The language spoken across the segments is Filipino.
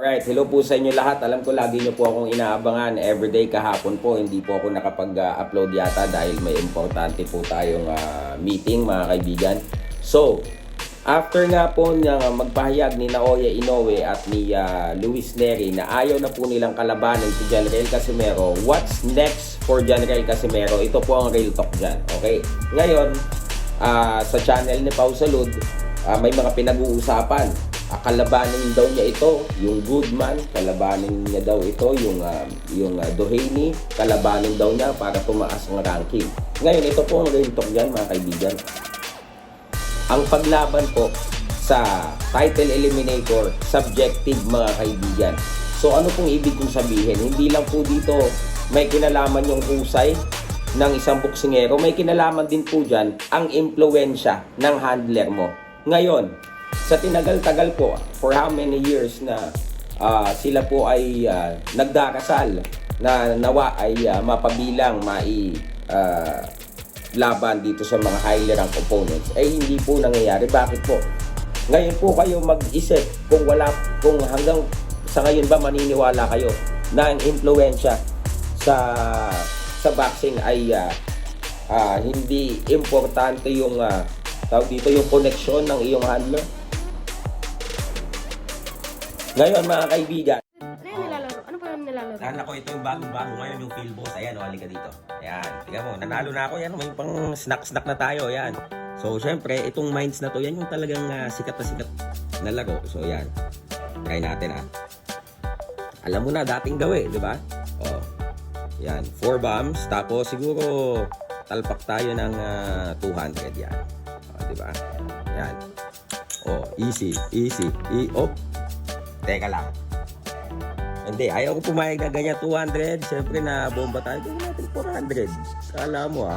Alright, hello po sa inyo lahat. Alam ko lagi nyo po akong inaabangan everyday. Kahapon po, hindi po ako nakapag-upload yata dahil may importante po tayong meeting mga kaibigan. So, after nga po na magpahayag ni Naoya Inoue at ni Luis Neri na ayaw na po nilang kalabanin si General Casimero, what's next for General Casimero? Ito po ang real talk dyan. Okay? Ngayon, sa channel ni Pau Salud, may mga pinag-uusapan. Kalabanin daw niya ito, yung Goodman, kalabanin niya daw ito, yung Doheny, kalabanin daw niya para tumaas ang ranking. Ngayon, ito po ang real talk dyan mga kaibigan. Ang paglaban po sa title eliminator, subjective mga kaibigan. So ano pong ibig kong sabihin? Hindi lang po dito may kinalaman yung husay ng isang boksingero, may kinalaman din po dyan ang impluensya ng handler mo. Ngayon, sa tinagal-tagal po, for how many years na sila po ay nagdarasal na nawa ay mapabilang laban dito sa mga highly ranked opponents, ay hindi po nangyayari. Bakit po? Ngayon po kayo mag-isip kung hanggang sa ngayon ba maniniwala kayo na ang impluensya sa boxing ay hindi importante yung tawag dito yung connection ng iyong handler. Ngayon mga kaibigan, Ano yung nilalaro? Ano pa yung nilalaro? ko ito yung bagong-bago ngayon yung field boss. Ayan, halika dito. Ayan, tingnan mo, nanalo na ako. Yan, may pang snack na tayo. Ayan. So, syempre, itong mines na to, yan yung talagang sikat na laro. So, yan. Try natin Alam mo na, dating gawin, di ba? Oh. Yan, 4 bombs. Tapos, siguro, talpak tayo ng 200. Yan. Oh, di ba? Yan. Oh, easy. Oh. Teka lang. Hindi, ayaw ko pumayag na ganyan 200. Siyempre na bomba tayo. Gawin natin 400. Kala mo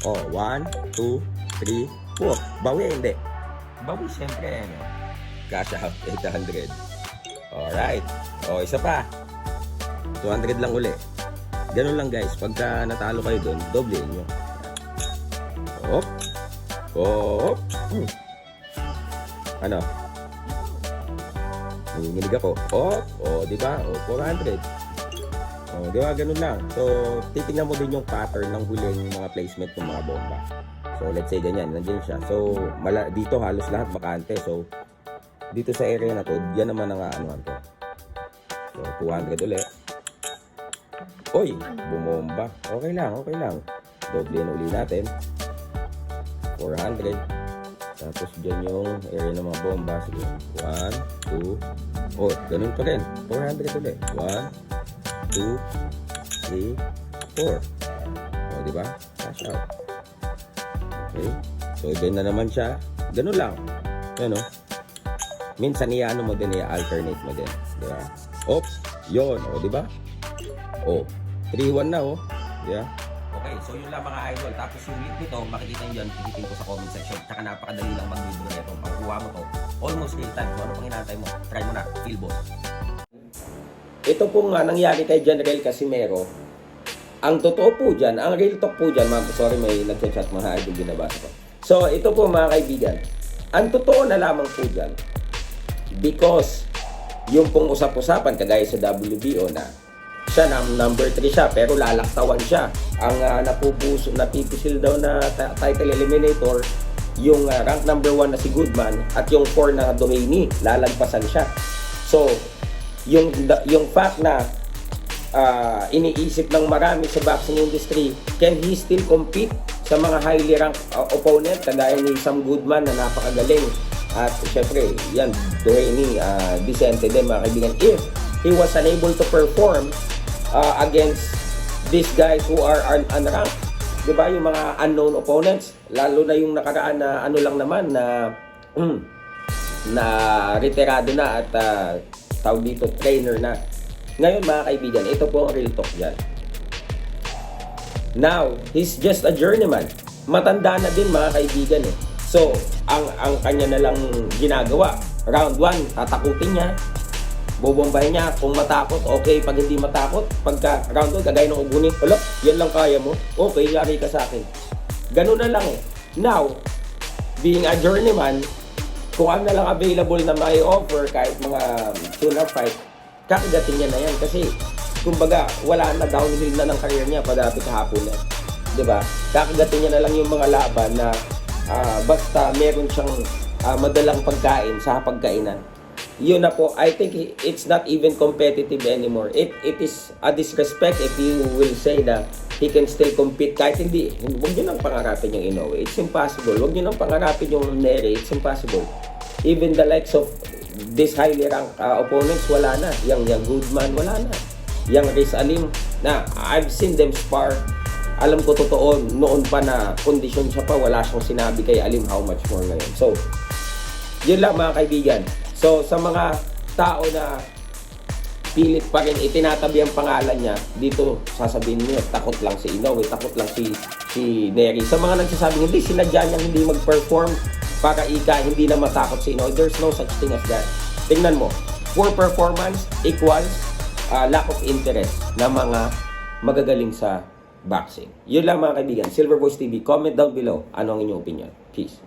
Oh, 1, 2, 3, 4. Bawi, hindi. Bawi, siyempre. Cash out, 800. Alright. Isa pa. 200 lang uli. Ganun lang guys. Pagka natalo kayo doon, doblein nyo. Ano? Nanginginig ako. Di ba? 400. Di ba? Ganun lang. So, titingnan mo din yung pattern ng huling mga placement ng mga bomba. So, let's say ganyan. Nandiyan siya. So, dito halos lahat bakante. So, dito sa area na to, yan naman ang anuhan ko. So, 200 ulit. Oy! Bumomba. Okay lang. Doble na uli natin. 400. Tapos dyan yung area ng mga bomba. Sige. 1, 2. Ganun pa rin. 400 ulit. 1, 2, 3, 4. Diba? Cash out. Okay. So, dyan na naman siya. Ganun lang. Yan minsan iano mo din, i-alternate mo din. Diba? Yun. Diba? 3-1 na. Yeah. Okay, so yun lang mga idol. Tapos yung link nito, makikita nyo dyan, pihitin ko sa comment section. Tsaka napakadali lang mag-video nito. Pagkuha mo to, almost real time. Kung ano pang hinantay mo, try mo na, field boss. Ito po nga nangyari kay General Casimero. Ang totoo po dyan, ang real talk po dyan, sorry may nag-chat mga idol, binabasa ko. So, ito po mga kaibigan. Ang totoo na lamang po dyan, because yung pong usap-usapan, kagaya sa WBO na, siya number 3 siya pero lalaktawan siya. Ang napipisil daw na title eliminator yung rank number 1 na si Goodman at yung 4 na Doheny, lalagpasan siya. So yung fact na iniisip ng marami sa boxing industry, can he still compete sa mga highly ranked opponent kagaya ni Sam Goodman na napakagaling, at syempre yan Doheny, Vicente din mga kaibigan, if he was unable to perform against these guys who are unranked, di ba, yung mga unknown opponents, lalo na yung nakaraan na lang naman na retirado na at tawag dito trainer na. Ngayon mga kaibigan, ito po ang real talk dyan. Now, he's just a journeyman. Matanda na din mga kaibigan So, ang kanya na lang ginagawa, round 1, tatakutin niya, bobombahin niya. Kung matakot, okay. Pag hindi matakot, pagka round 2, kagaya ng ugunin, yan lang kaya mo, okay, yari ka sa akin. Ganun na lang Now, being a journeyman, kung ano na lang available na may offer, kahit mga tune-up fight, kakagatin niya na yan. Kasi, kumbaga, wala na, downhill na ng career niya pagdating kahapon na. Diba? Kakagatin niya na lang yung mga laban na basta meron siyang madalang pagkain sa pagkainan. Yun na po, I think it's not even competitive anymore. It is a disrespect if you will say that he can still compete kahit hindi. Huwag nyo nang pangarapin yung Inoue. It's impossible. Huwag nyo nang pangarapin yung Nery. It's impossible. Even the likes of this highly ranked opponents, wala na. Yang Goodman, wala na. Yang Riz Alim, na I've seen them spar. Alam ko totoo, noon pa na kondisyon siya pa, wala siyang sinabi kay Alim, how much more ngayon. So, yun lang mga kaibigan. So, sa mga tao na pilit pa rin itinatabi ang pangalan niya, dito sasabihin niyo, takot lang si Inoue, takot lang si Nery. Sa mga nagsasabing hindi, sinadya niyang hindi mag-perform para hindi na matakot si Inoue. There's no such thing as that. Tingnan mo, poor performance equals lack of interest na mga magagaling sa boxing. Yun lang mga kaibigan. Silver Voice TV, comment down below. Ano ang inyong opinion? Peace.